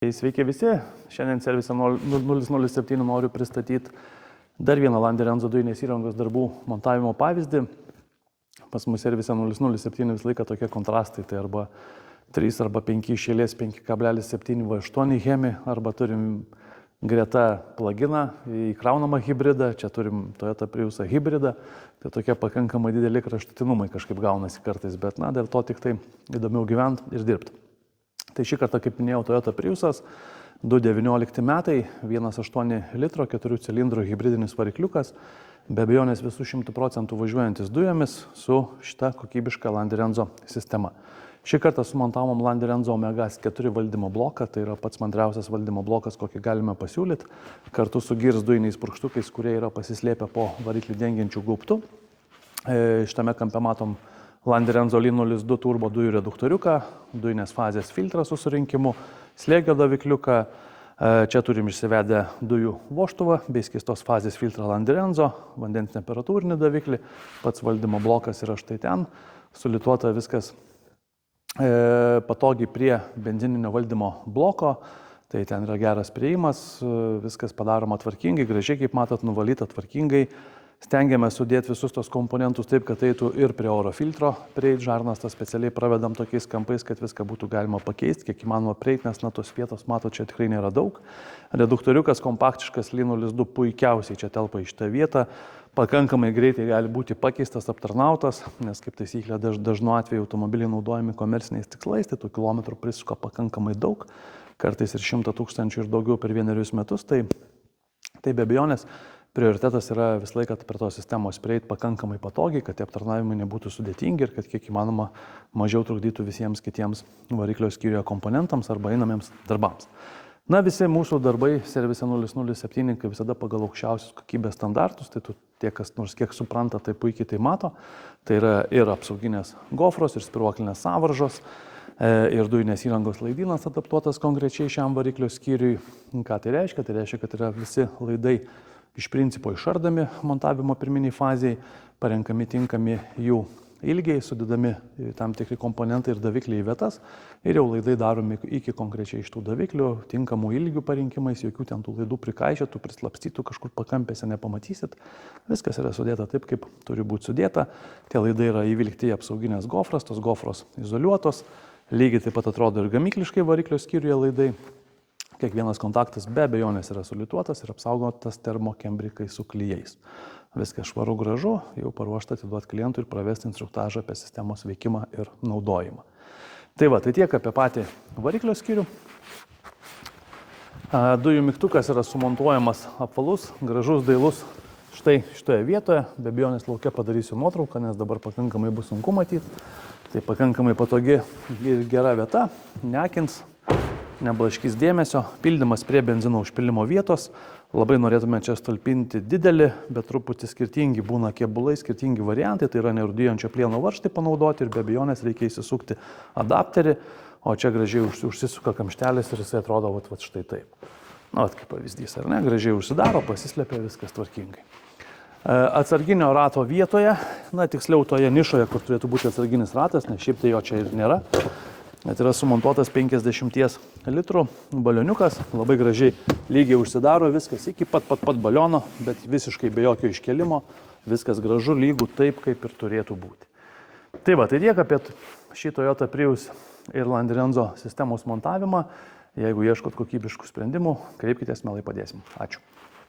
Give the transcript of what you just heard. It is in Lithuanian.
Sveiki visi, šiandien Service 007 noriu pristatyti dar vieną Lande Renzo dujinės įrangos darbų montavimo pavyzdį. Pas mus Service 007 visą laiką tokie kontrastai, tai arba 3 arba 5 iš eilės 5,7 V8 hemi, arba turim greta pluginą įkraunamą hybridą, čia turim Toyota Priusą hybridą, tai tokie pakankamai dideli kraštutinumai kažkaip gaunasi kartais, bet dėl to tik tai įdomiau gyventi ir dirbti. Tai šį kartą, kaip minėjau, Toyota Priusas, 2019 metai, 1,8 litro, 4 cilindrų hybridinis varikliukas, be abejonės visų 100% važiuojantis dujomis su šita kokybiška Lande Renzo sistema. Šį kartą sumontavom Lande Renzo Omega 4 valdymo bloką, tai yra pats mandriausias valdymo blokas, kokį galime pasiūlyti, kartu su Gears dujiniais purkštukais, kurie yra pasislėpę po variklį dengiančių gaubtų. Šitame kampe matom Lande Renzo L02 turbo dujų reduktoriuką, dujinės fazės filtrą su surinkimu, slėgio davikliuką. Čia turim išsivedę dujų vožtuvą bei skystos fazės filtrą Lande Renzo, vandens temperatūrinį daviklį, pats valdymo blokas yra štai ten, sulituota viskas patogiai prie benzininio valdymo bloko, tai ten yra geras prieimas, viskas padaroma tvarkingai, gražiai, kaip matot, nuvalyta tvarkingai. Stengiamės sudėti visus tos komponentus taip, kad eitų ir prie oro filtro prieiti, žarnas tas specialiai pravedam tokiais kampais, kad viską būtų galima pakeisti, kiek įmanoma prieiti, nes tos vietos, matot, čia tikrai nėra daug. Reduktoriukas kompaktiškas L02 puikiausiai čia telpa į šitą vietą, pakankamai greitai gali būti pakeistas, aptarnautas, nes kaip taisyklė dažnu atveju automobiliai naudojami komerciniais tikslais, tai tų kilometrų prisuka pakankamai daug, kartais ir 100 000 ir daugiau per 1 metus, tai be abejonės prioritetas yra visą laiką prie tos sistemos prieiti pakankamai patogiai, kad tie aptarnavimai nebūtų sudėtingi ir kad kiek įmanoma mažiau trukdytų visiems kitiems variklio skyriuje komponentams arba einamiems darbams. Visi mūsų darbai Service 007, kaip visada, pagal aukščiausius kokybės standartus, tai tie, kas nors kiek supranta, tai puikiai tai mato. Tai yra ir apsauginės gofros, ir spiruoklinės sąvaržos, ir dujinės įrangos laidynas adaptuotas konkrečiai šiam variklio skyriui. Ką tai reiškia? Tai reiškia, kad yra visi laidai iš principo išardami montavimo pirminiai fazėje, parenkami tinkami jų ilgiai, sudedami tam tikri komponentai ir davikliai į vietas ir jau laidai daromi iki konkrečiai iš tų daviklių, tinkamų ilgių parinkimais, jokių ten tų laidų prikaišėtų, prislapstytų, kažkur pakampėse nepamatysit. Viskas yra sudėta taip, kaip turi būti sudėta. Tie laidai yra įvilkti į apsauginės gofras, tos gofros izoliuotos, lygiai taip pat atrodo ir gamykliškai variklio skyriuje laidai. Kiekvienas kontaktas be abejonės yra sulituotas ir apsaugotas termokembrikai su klijais. Viskas švaru gražu, jau paruošta atiduoti klientui ir pravesti instruktažą apie sistemos veikimą ir naudojimą. Tai tiek apie patį variklio skyrių. Dujų mygtukas yra sumontuojamas apvalus, gražus, dailus štai šitoje vietoje. Be abejonės lauke padarysiu nuotrauką, nes dabar pakankamai bus sunku matyti. Tai pakankamai patogi ir gera vieta, neakins, neblaškys dėmesio, pildymas prie benzino užpildymo vietos. Labai norėtume čia talpinti didelį, bet truputį skirtingi būna kėbulai, skirtingi variantai, tai yra nerūdijančio plieno varžtai panaudoti ir be abejonės reikia įsisukti adapterį, o čia gražiai užsisuka kamštelis ir jisai atrodo štai taip. Kaip pavyzdys, ar ne? Gražiai užsidaro, pasislepia, viskas tvarkingai. Atsarginio rato vietoje, tiksliau toje nišoje, kur turėtų būti atsarginis ratas, nes šiaip tai jo čia ir nėra. Net yra sumontuotas 50 litrų balioniukas, labai gražiai lygiai užsidaro viskas iki pat baliono, bet visiškai be jokio iškelimo, viskas gražu, lygu taip, kaip ir turėtų būti. Tai tiek apie šį Toyota Prius ir Lande Renzo sistemos montavimą. Jeigu ieškot kokybiškų sprendimų, kreipkitės, mielai padėsim. Ačiū.